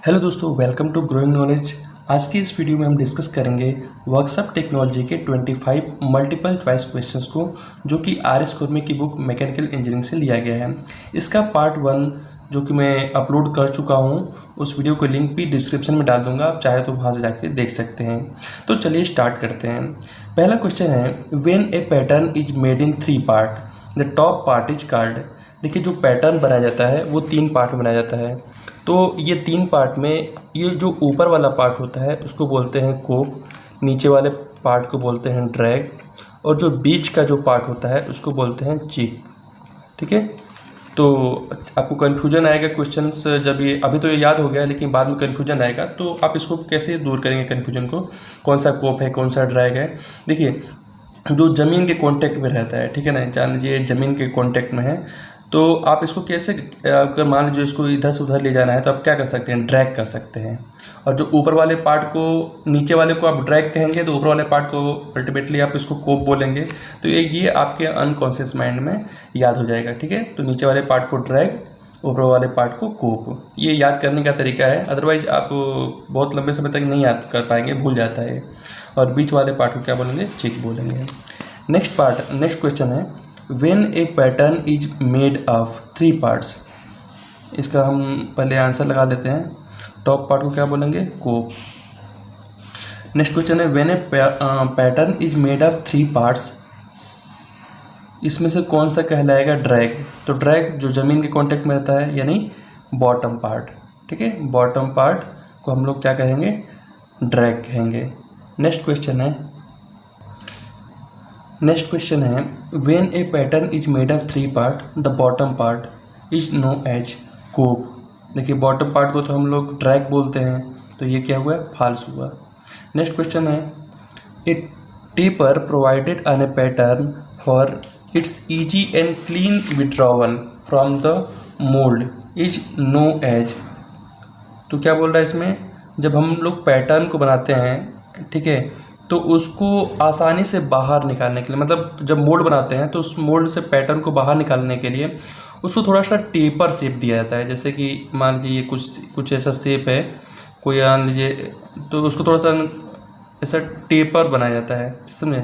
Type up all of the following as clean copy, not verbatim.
Hello दोस्तों, welcome to growing knowledge. आज की इस वीडियो में हम डिस्कस करेंगे वर्कशॉप टेक्नोलॉजी के 25 मल्टीपल चॉइस क्वेश्चंस को, जो कि आर.एस. खुरमी की बुक मैकेनिकल इंजीनियरिंग से लिया गया है। इसका पार्ट 1 जो कि मैं अपलोड कर चुका हूँ, उस वीडियो को लिंक भी डिस्क्रिप्शन में डाल दूंगा, आप चाहे तो वहाँ से जाके देख सकते हैं। तो चलिए स्टार्ट करते हैं। पहला क्वेश्चन है, when a pattern is made in 3 part the top part is called. देखिए, जो पैटर्न बनाया जाता है वो 3 पार्ट में बनाया जाता है। तो ये 3 पार्ट में ये जो ऊपर वाला पार्ट होता है उसको बोलते हैं कोप, नीचे वाले पार्ट को बोलते हैं ड्रैग, और जो बीच का जो पार्ट होता है उसको बोलते हैं चिक। ठीक है, तो आपको कन्फ्यूजन आएगा क्वेश्चंस जब ये, अभी तो ये याद हो गया लेकिन बाद में कन्फ्यूजन आएगा, तो आप इसको कैसे दूर करेंगे कन्फ्यूजन को, कौन सा कोप है कौन सा ड्रैग है। देखिए, जो ज़मीन के कांटेक्ट में रहता है, ठीक है ना, जान लीजिए ज़मीन के कांटेक्ट में है, तो आप इसको कैसे, अगर मान लीजिए इसको इधर से उधर ले जाना है तो आप क्या कर सकते हैं, ड्रैग कर सकते हैं। और जो ऊपर वाले पार्ट को, नीचे वाले को आप ड्रैग कहेंगे तो ऊपर वाले पार्ट को अल्टीमेटली आप इसको कोप बोलेंगे। तो ये आपके अनकॉन्शियस माइंड में याद हो जाएगा। ठीक है, तो नीचे वाले पार्ट को ड्रैग, ऊपर वाले पार्ट को कोप, ये याद करने का तरीका है। अदरवाइज आप बहुत लंबे समय तक नहीं याद कर पाएंगे, भूल जाता है। और बीच वाले पार्ट को क्या बोलेंगे, चिक बोलेंगे। नेक्स्ट क्वेश्चन है, when a pattern is made of 3 parts. इसका हम पहले आंसर लगा लेते हैं। टॉप पार्ट को क्या बोलेंगे, कोप। नेक्स्ट क्वेश्चन है, when a pattern is made of 3 parts, इसमें से कौन सा कहलाएगा, ड्रैग। तो ड्रैग जो ज़मीन के कांटेक्ट में रहता है, यानी बॉटम पार्ट। ठीक है, बॉटम पार्ट को हम लोग क्या कहेंगे, ड्रैग कहेंगे। नेक्स्ट क्वेश्चन है, when a pattern is made of 3 part the bottom part is known as cope. देखिए, बॉटम पार्ट को तो हम लोग ड्रैग बोलते हैं, तो ये क्या हुआ, फॉल्स हुआ। नेक्स्ट क्वेश्चन है, a taper provided on a pattern for its easy and clean withdrawal from the mould is known as. तो क्या बोल रहा है इसमें, जब हम लोग पैटर्न को बनाते हैं, ठीक है, तो उसको आसानी से बाहर निकालने के लिए, मतलब जब मोल्ड बनाते हैं तो उस मोल्ड से पैटर्न को बाहर निकालने के लिए उसको थोड़ा सा टेपर शेप दिया जाता है। जैसे कि मान लीजिए ये कुछ ऐसा शेप है, कोई मान लीजिए, तो उसको थोड़ा सा ऐसा टेपर बनाया जाता है, समझे,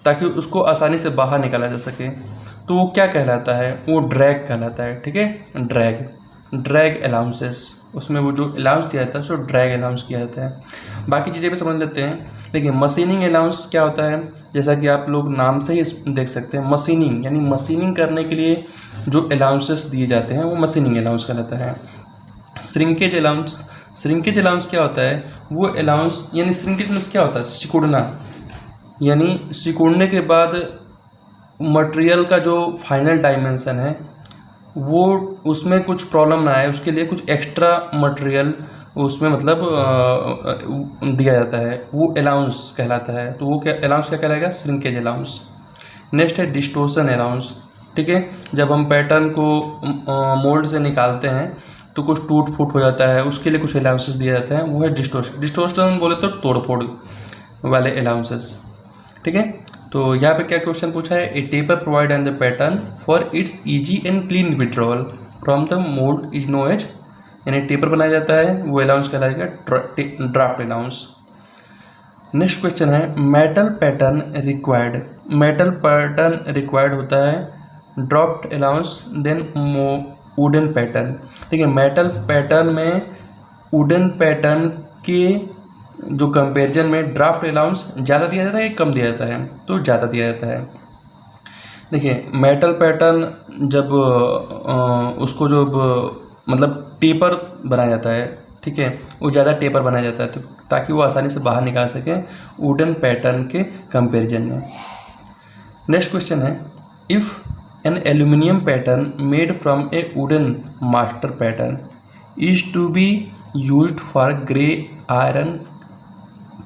ताकि उसको आसानी से बाहर निकाला जा सके। तो वो क्या कहलाता है, वो ड्रैग कहलाता है। ठीक है, ड्रैग अलाउंसेस, उसमें वो जो अलाउंस दिया जाता है उसको ड्रैग अलाउंस किया जाता है। बाकी चीज़ें भी समझ लेते हैं। देखिए, मशीनिंग अलाउंस क्या होता है, जैसा कि आप लोग नाम से ही देख सकते हैं, मशीनिंग यानी मशीनिंग करने के लिए जो अलाउंसेस दिए जाते हैं वो मशीनिंग अलाउंस कहलाता है। श्रिंकेज अलाउंस क्या होता है, वो अलाउंस, यानी श्रिंकेज मीन्स क्या होता है, सिकुड़ना, यानी सिकुड़ने के बाद मटेरियल का जो फाइनल डायमेंशन है वो, उसमें कुछ प्रॉब्लम ना आए, उसके लिए कुछ एक्स्ट्रा मटेरियल उसमें मतलब दिया जाता है, वो अलाउंस कहलाता है। तो वो क्या अलाउंस क्या कहलाएगा, श्रिंकेज अलाउंस। नेक्स्ट है डिस्टोर्शन अलाउंस। ठीक है, जब हम पैटर्न को मोल्ड से निकालते हैं तो कुछ टूट फूट हो जाता है, उसके लिए कुछ अलाउंसेस दिए जाते हैं, वो है डिस्टोर्शन बोले तो तोड़ फोड़ वाले अलाउंसेस। ठीक है, तो यहाँ पे क्या क्वेश्चन पूछा है, a taper provide an the pattern for its easy and clean withdrawal from the mould is known as, यानी टेपर बनाया जाता है, वो अलाउंस कहलाएगा ड्राफ्ट अलाउंस। नेक्स्ट क्वेश्चन है, मेटल पैटर्न रिक्वायर्ड होता है draft allowance than wooden pattern. ठीक है, मेटल पैटर्न में वुडन पैटर्न के जो कंपैरिजन में ड्राफ्ट अलाउंस ज़्यादा दिया जाता है या कम दिया जाता है, तो ज़्यादा दिया जाता है। देखिए, मेटल पैटर्न जब उसको जो मतलब टेपर बनाया जाता है, ठीक है, वो ज़्यादा टेपर बनाया जाता है, तो ताकि वो आसानी से बाहर निकाल सकें वुडन पैटर्न के कंपैरिजन में। नेक्स्ट क्वेश्चन है, if an aluminium pattern made from a wooden master pattern is to be used for grey iron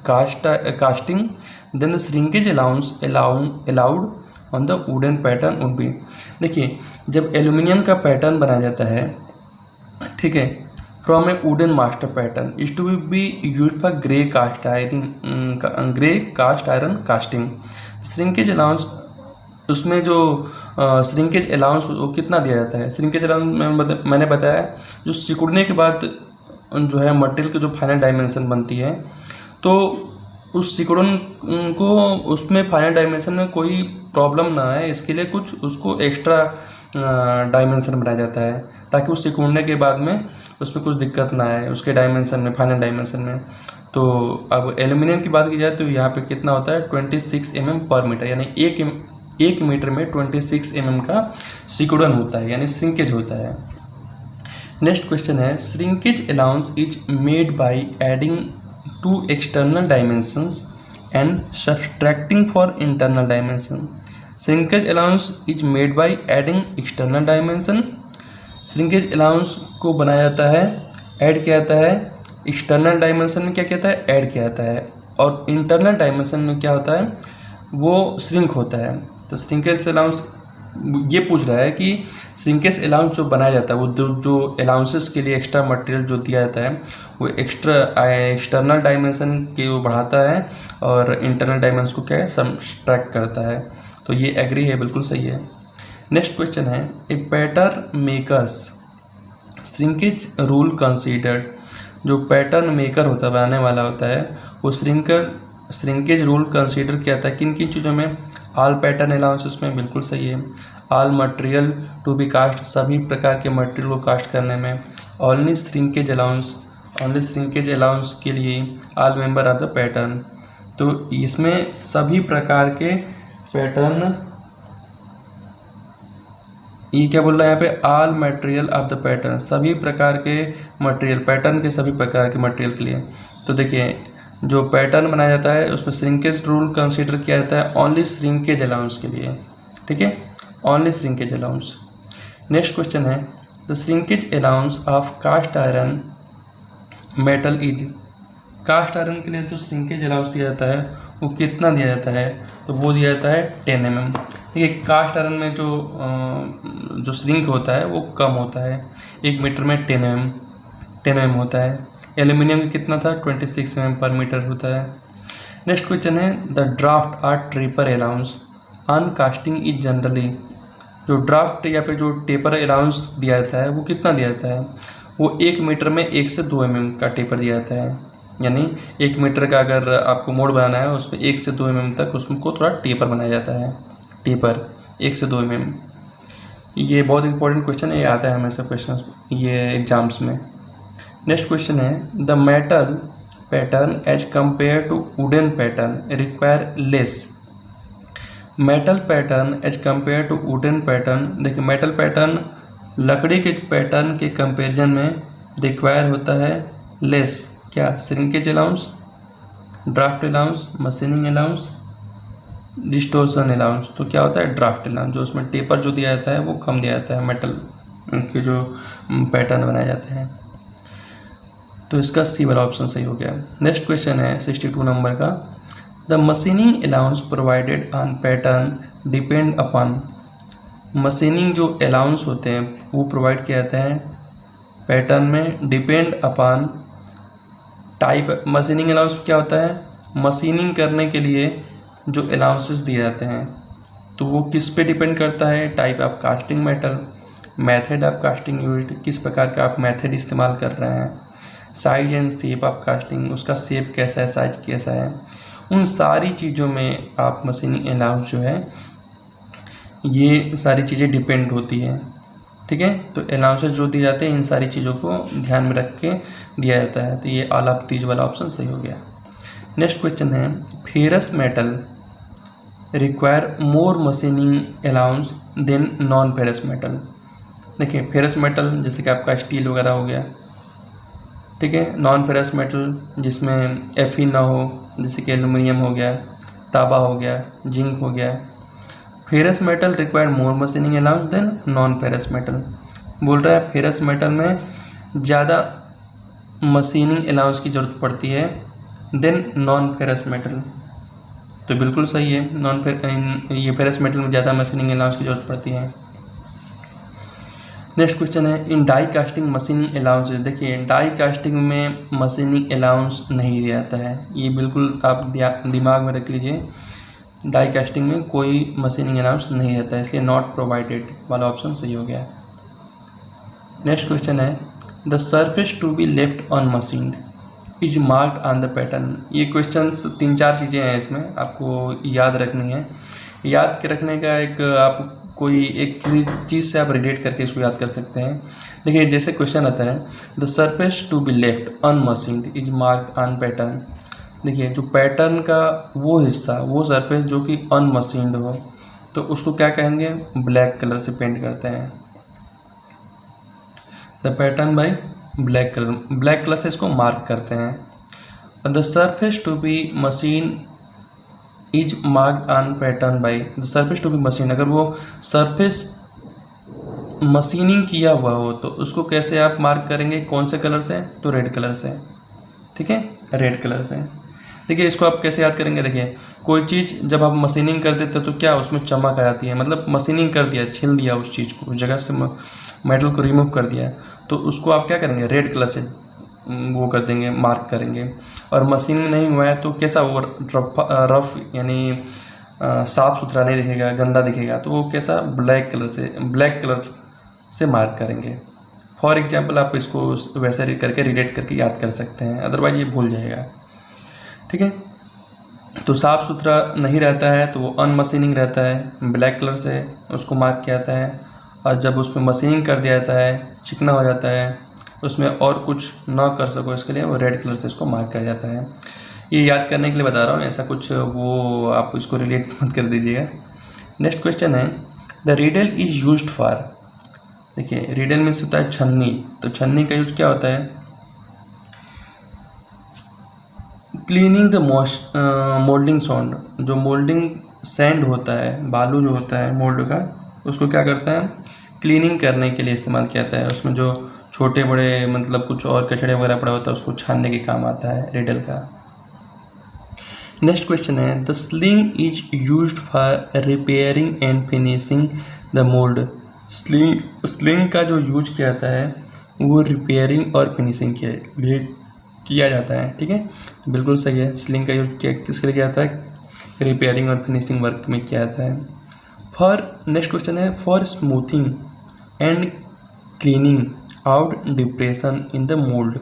casting then the shrinkage allowance allowed on the wooden pattern would be. देखिए, जब aluminium का pattern बनाया जाता है, ठीक है, from a wooden master pattern is to be used for grey cast iron casting, shrinkage allowance, उसमें जो श्रिंकेज अलाउंस वो कितना दिया जाता है। श्रिंकेज अलाउंस मैंने बताया, जो सिकुड़ने के बाद जो है मटेरियल की जो फाइनल डायमेंशन बनती है, तो उस सिकुड़न को उसमें फाइनल डायमेंशन में कोई प्रॉब्लम ना आए, इसके लिए कुछ उसको एक्स्ट्रा डायमेंशन बनाया जाता है, ताकि उस सिकुड़ने के बाद में उसमें कुछ दिक्कत ना आए उसके डायमेंशन में, फाइनल डायमेंशन में। तो अब एल्यूमिनियम की बात की जाए तो यहाँ पे कितना होता है 26 mm पर मीटर, यानी एक मीटर में 26 mm का सिकुड़न होता है, यानी श्रिंकेज होता है। नेक्स्ट क्वेश्चन है, shrinkage allowance is made by adding to external dimensions and subtracting for internal dimension. Shrinkage allowance is made by adding external dimension. Shrinkage allowance को बनाया जाता है, ऐड किया जाता है, एक्सटर्नल डायमेंशन में क्या कहता है, ऐड किया जाता है, और इंटरनल डायमेंशन में क्या होता है, वो श्रिंक होता है। तो श्रिंकेज अलाउंस ये पूछ रहा है कि श्रिंकेज अलाउंस जो बनाया जाता है, वो जो अलाउंसेस के लिए एक्स्ट्रा मटेरियल जो दिया जाता है, वो एक्सटर्नल डायमेंशन के वो बढ़ाता है और इंटरनल डायमेंशन को क्या है, सब्ट्रैक्ट करता है। तो ये एग्री है, बिल्कुल सही है। नेक्स्ट क्वेश्चन है, a pattern makers shrinkage rule considered. जो पैटर्न मेकर होता है, बनाने वाला होता है, वो श्रिंकेज रूल कंसीडर किया था किन किन चीज़ों में, ऑल पैटर्न अलाउंसेस में, बिल्कुल सही है। All material to be cast, सभी प्रकार के मटेरियल को कास्ट करने में। ओनली श्रिंकेज अलाउंस के लिए all member of the pattern. तो इसमें सभी प्रकार के पैटर्न, ये क्या बोल रहा है यहाँ पे, all material of the pattern, सभी प्रकार के मटेरियल, पैटर्न के सभी प्रकार के मटेरियल के लिए। तो देखिए जो पैटर्न बनाया जाता है उसमें श्रिंकेज रूल कंसीडर किया जाता है ओनली श्रिंकेज अलाउंस के लिए, ठीक है, only shrinkage allowance. Next question है, the shrinkage allowance of cast iron metal is. Cast iron के लिए जो श्रिंकेज अलाउंस दिया जाता है वो कितना दिया जाता है, तो वो दिया जाता है 10 mm। देखिए कास्ट आयरन में जो श्रिंक होता है वो कम होता है, 1 मीटर में 10 mm होता है। एल्यूमिनियम का कितना था, 26 mm पर मीटर होता है। नेक्स्ट क्वेश्चन है, the draft or taper allowance on casting is generally. जो ड्राफ्ट या फिर जो टेपर अलाउंस दिया जाता है वो कितना दिया जाता है, वो 1 मीटर में 1 से 2 mm का टेपर दिया जाता है। यानी 1 मीटर का अगर आपको मोड़ बनाना है उसमें 1 से 2 mm तक उसको थोड़ा टेपर बनाया जाता है, टेपर 1 से 2 mm। ये बहुत इंपॉर्टेंट क्वेश्चन है, ये आता है हमेशा क्वेश्चन ये एग्जाम्स में। नेक्स्ट क्वेश्चन है, the metal pattern as compare to wooden pattern require less. Metal pattern as compare to wooden pattern, देखिए मेटल पैटर्न लकड़ी के पैटर्न के कंपैरिजन में रिक्वायर होता है लेस, क्या, shrinkage allowance, draft allowance, machining allowance, distortion allowance. तो क्या होता है, ड्राफ्ट अलाउंस, जो उसमें टेपर जो दिया जाता है वो कम दिया जाता है मेटल के जो पैटर्न बनाए जाते हैं। तो इसका सी वाला ऑप्शन सही हो गया। नेक्स्ट क्वेश्चन है 62 नंबर का, the machining allowance provided on pattern depend upon. Machining जो अलाउंस होते हैं वो प्रोवाइड किया जाता है पैटर्न में, depend upon type. Machining allowance क्या होता है, मशीनिंग करने के लिए जो अलाउंसेस दिए जाते हैं तो वो किस पे डिपेंड करता है, type of casting metal, method of casting used, किस प्रकार का आप मेथड इस्तेमाल कर रहे हैं, size and shape of casting, उसका शेप कैसा है, साइज कैसा है, उन सारी चीज़ों में आप मशीनिंग अलाउंस जो है ये सारी चीज़ें डिपेंड होती हैं, ठीक है। तो अलाउंसेस जो दिए जाते हैं इन सारी चीज़ों को ध्यान में रख के दिया जाता है। तो ये ऑल ऑफ दीज वाला ऑप्शन सही हो गया। नेक्स्ट क्वेश्चन है, ferrous metal require more machining allowance than non ferrous metal. देखिए फेरस मेटल जैसे कि आपका स्टील वगैरह हो गया, ठीक है। नॉन फेरस मेटल जिसमें Fe ना हो, जैसे कि एल्यूमिनियम हो गया, तांबा हो गया, जिंक हो गया। Ferrous metal require more machining allowance than non ferrous metal. बोल रहा है फेरस मेटल में ज़्यादा मशीनिंग अलाउंस की ज़रूरत पड़ती है देन नॉन फेरस मेटल। तो बिल्कुल सही है, ये फेरस मेटल में ज़्यादा मशीनिंग अलाउंस की ज़रूरत पड़ती है। नेक्स्ट क्वेश्चन है, इन डाई कास्टिंग मशीनिंग अलाउंसेस। देखिए डाई कास्टिंग में मशीनिंग अलाउंस नहीं दिया जाता है, ये बिल्कुल आप दिमाग में रख लीजिए। डाई कास्टिंग में कोई मशीनिंग अलाउंस नहीं रहता है, इसलिए नॉट प्रोवाइडेड वाला ऑप्शन सही हो गया। नेक्स्ट क्वेश्चन है, the surface to be left unmachined is marked on the pattern. ये क्वेश्चंस 3-4 चीज़ें हैं इसमें आपको याद रखनी है। याद के रखने का एक आप कोई एक चीज़ से आप रिलेट करके इसको याद कर सकते हैं। देखिए जैसे क्वेश्चन आता है the surface to be left unmachined is marked on pattern. देखिए जो पैटर्न का वो हिस्सा, वो सरफेस जो कि अनमशीन्ड हो, तो उसको क्या कहेंगे, ब्लैक कलर से पेंट करते हैं। The pattern by black colour से इसको मार्क करते हैं। The surface to be machine is marked on pattern by the surface to be machine. अगर वो सरफेस मशीनिंग किया हुआ हो तो उसको कैसे आप मार्क करेंगे, कौन से कलर से, तो रेड कलर से। ठीक है, रेड कलर से। देखिए इसको आप कैसे याद करेंगे, देखिए कोई चीज़ जब आप मशीनिंग कर देते तो क्या उसमें चमक आ जाती है, मतलब मशीनिंग कर दिया, छील दिया उस चीज़ को, उस जगह से मेटल को रिमूव कर दिया, तो उसको आप क्या करेंगे, रेड कलर से वो कर देंगे, मार्क करेंगे। और मशीनिंग नहीं हुआ है तो कैसा वो रफ यानी साफ़ सुथरा नहीं दिखेगा, गंदा दिखेगा, तो वो कैसा ब्लैक कलर से मार्क करेंगे। फॉर एग्जांपल आप इसको वैसे करके रिलेट करके याद कर सकते हैं, अदरवाइज ये भूल जाएगा। ठीक है, तो साफ़ सुथरा नहीं रहता है तो वो अनमशीनिंग रहता है, ब्लैक कलर से उसको मार्क किया जाता है। और जब उसमें मशीनिंग कर दिया जाता है, चिकना हो जाता है, उसमें और कुछ ना कर सको इसके लिए वो रेड कलर से इसको मार्क किया जाता है। ये याद करने के लिए बता रहा हूँ, ऐसा कुछ वो आप इसको रिलेट मत कर दीजिएगा। नेक्स्ट क्वेश्चन है the riddle is used for. देखिए रिडल में से होता है छन्नी, तो छन्नी का यूज क्या होता है, क्लीनिंग द मोल्डिंग सॉन्ड। जो मोल्डिंग सैंड होता है, बालू जो होता है मोल्ड का, उसको क्या करता है, क्लीनिंग करने के लिए इस्तेमाल किया जाता है। उसमें जो छोटे बड़े मतलब कुछ और कचड़े वगैरह पड़ा होता है उसको छानने के काम आता है रिडल का। नेक्स्ट क्वेश्चन है the sling is used for repairing and finishing the mould. Sling का जो यूज किया जाता है वो रिपेयरिंग और फिनिशिंग के लिए किया जाता है। ठीक है, तो बिल्कुल सही है, स्लिंग का यूज किसके लिए किया जाता है, रिपेयरिंग और फिनिशिंग वर्क में किया जाता है। नेक्स्ट क्वेश्चन है for smoothing and cleaning out depression in the mould.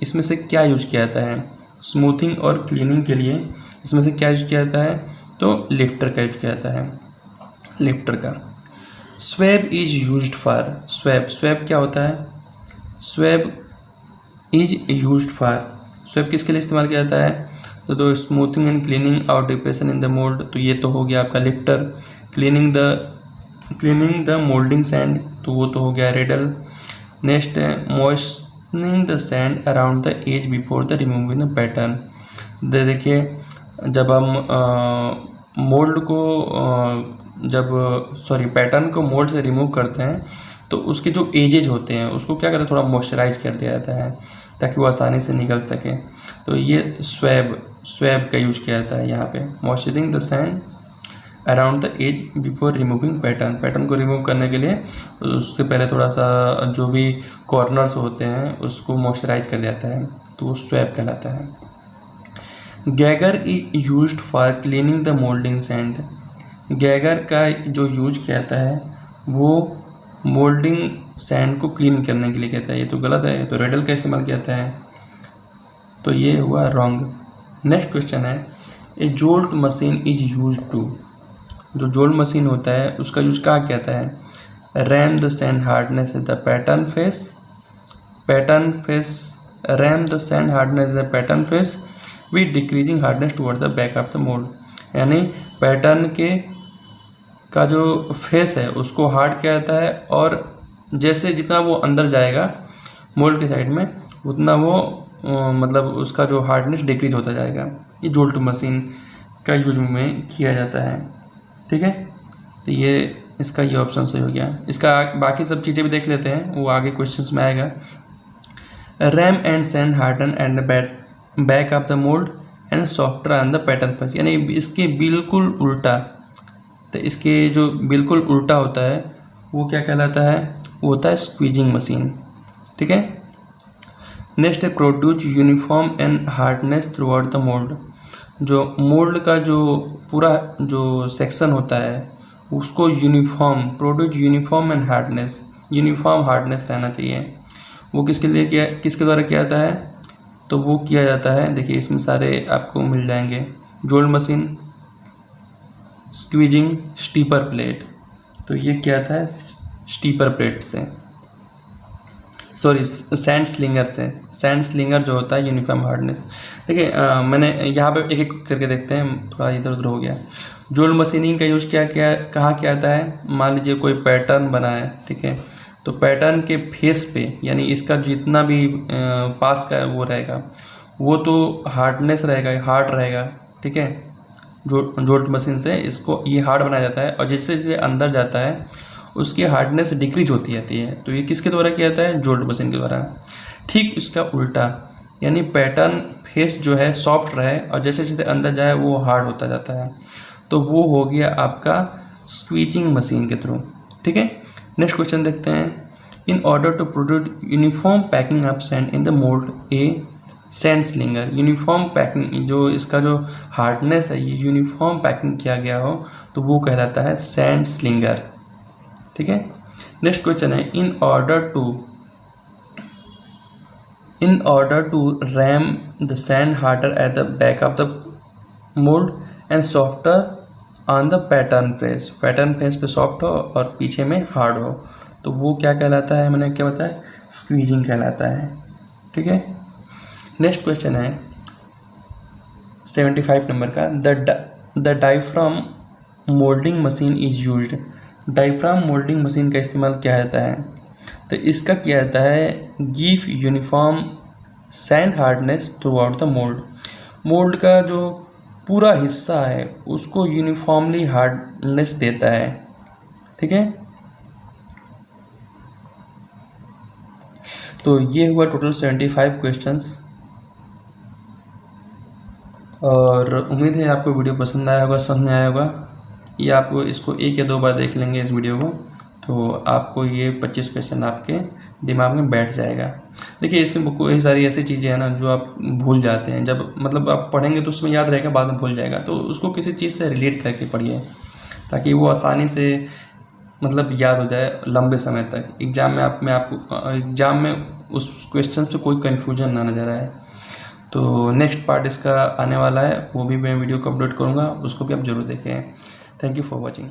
इसमें से क्या यूज किया जाता है, स्मूथिंग और क्लीनिंग के लिए इसमें से क्या यूज किया जाता है, तो लिफ्टर का यूज किया जाता है, लिफ्टर का। Swab is used for, swab क्या होता है, swab is used for, swab किसके लिए इस्तेमाल किया जाता है, तो smoothing and cleaning out depression in the mould, तो ये तो हो गया आपका lifter. Cleaning the moulding sand, तो वो तो हो गया रेडल। नेक्स्ट है moistening the sand around the edge before the removing the pattern. देखिए जब हम मोल्ड को पैटर्न को मोल्ड से रिमूव करते हैं तो उसके जो एजेज होते हैं उसको क्या करते हैं, थोड़ा मॉइस्चराइज कर दिया जाता है ताकि वो आसानी से निकल सके। तो ये स्वैब का यूज किया जाता है यहाँ पे, moistening the sand around the edge before removing pattern को रिमूव करने के लिए उससे पहले थोड़ा सा जो भी कॉर्नर्स होते हैं उसको मॉइस्चराइज कर जाता है, तो वो स्वैब कहलाता है। Gagger is used for cleaning the moulding sand. Gagger का जो यूज किया जाता है वो मोल्डिंग सैंड को क्लीन करने के लिए कहता है, ये तो गलत है, तो रेडल का इस्तेमाल किया जाता है, तो ये हुआ रॉन्ग। नेक्स्ट क्वेश्चन है a jolt machine is use to. जो जोल्ट मशीन होता है उसका यूज कहाँ किया जाता है, ram the sand hardness the pattern face ram the sand hardness the pattern face with decreasing hardness toward the back of the mould. यानी pattern का जो फेस है उसको हार्ड किया जाता है और जैसे जितना वो अंदर जाएगा मोल्ड के साइड में उतना वो मतलब उसका जो हार्डनेस डिक्रीज होता जाएगा। ये जोल्ट मशीन का यूज में किया जाता है। ठीक है, तो ये इसका ये ऑप्शन सही हो गया। इसका बाकी सब चीज़ें भी देख लेते हैं, वो आगे क्वेश्चंस में आएगा। RAM and sand harden and the back of the mould and softer on the pattern face. यानी इसके बिल्कुल उल्टा, तो इसके जो बिल्कुल उल्टा होता है वो क्या कहलाता है, वो होता है स्क्वीजिंग मशीन। ठीक है, नेक्स्ट है produce uniform and hardness through out the mould. जो मोल्ड का जो पूरा जो सेक्शन होता है उसको यूनिफॉर्म एंड हार्डनेस रहना चाहिए, वो किसके द्वारा किया जाता है? तो वो किया जाता है, देखिए इसमें सारे आपको मिल जाएंगे, जोल्ड मशीन, स्क्वीजिंग, स्टीपर प्लेट। तो ये क्या था? स्टीपर प्लेट से, सॉरी सैंड स्लिंगर से। सैंड स्लिंगर जो होता है यूनिफॉर्म हार्डनेस। देखिए मैंने यहाँ पे एक एक करके देखते हैं, थोड़ा इधर उधर हो गया। जोल्ड मशीनिंग का यूज़ कहाँ किया जाता है? मान लीजिए कोई पैटर्न बना है, ठीक है, तो पैटर्न के फेस पे, यानी इसका जितना भी पास का वो रहेगा वो तो हार्डनेस रहेगा, हार्ड रहेगा, ठीक है। जोल्ट मशीन से इसको ये हार्ड बनाया जाता है, और जैसे जैसे अंदर जाता है उसकी हार्डनेस डिक्रीज होती जाती है। तो ये किसके द्वारा किया जाता है? जोल्ट मशीन के द्वारा। ठीक इसका उल्टा, यानी पैटर्न फेस जो है सॉफ्ट रहे और जैसे जैसे अंदर जाए वो हार्ड होता जाता है, तो वो हो गया आपका स्क्वीजिंग मशीन के थ्रू, ठीक है। नेक्स्ट क्वेश्चन देखते हैं। In order to produce uniform packing of sand in the mould a sand slinger. Uniform packing, जो इसका जो हार्डनेस है ये यूनिफॉर्म पैकिंग किया गया हो तो वो कहलाता है सैंड स्लिंगर, ठीक है। नेक्स्ट क्वेश्चन है। In order to ram the sand harder at the back of the mould and softer on the pattern face. Pattern face पे सॉफ्ट हो और पीछे में हार्ड हो, तो वो क्या कहलाता है? मैंने क्या बताया? स्क्वीजिंग कहलाता है, ठीक है। नेक्स्ट क्वेश्चन है 75 नंबर का। The diaphragm moulding machine is used. Diaphragm moulding machine का इस्तेमाल किया जाता है, तो इसका किया जाता है give uniform sand hardness through out the mould. Mould का जो पूरा हिस्सा है उसको यूनिफॉर्मली हार्डनेस देता है, ठीक है। तो ये हुआ टोटल 75 क्वेश्चंस, और उम्मीद है आपको वीडियो पसंद आया होगा, समझ में आया होगा। ये आपको इसको 1 या 2 बार देख लेंगे इस वीडियो को, तो आपको ये 25 क्वेश्चन आपके दिमाग में बैठ जाएगा। देखिए इसमें कोई सारी ऐसी चीज़ें हैं ना जो आप भूल जाते हैं, जब मतलब आप पढ़ेंगे तो उसमें याद रहेगा, बाद में भूल जाएगा, तो उसको किसी चीज़ से रिलेट करके पढ़िए ताकि वो आसानी से मतलब याद हो जाए लंबे समय तक। एग्ज़ाम में उस क्वेश्चन से कोई कन्फ्यूजन ना नज़र आए। तो नेक्स्ट पार्ट इसका आने वाला है, वो भी मैं वीडियो को अपलोड करूँगा, उसको भी आप जरूर देखें। Thank you for watching.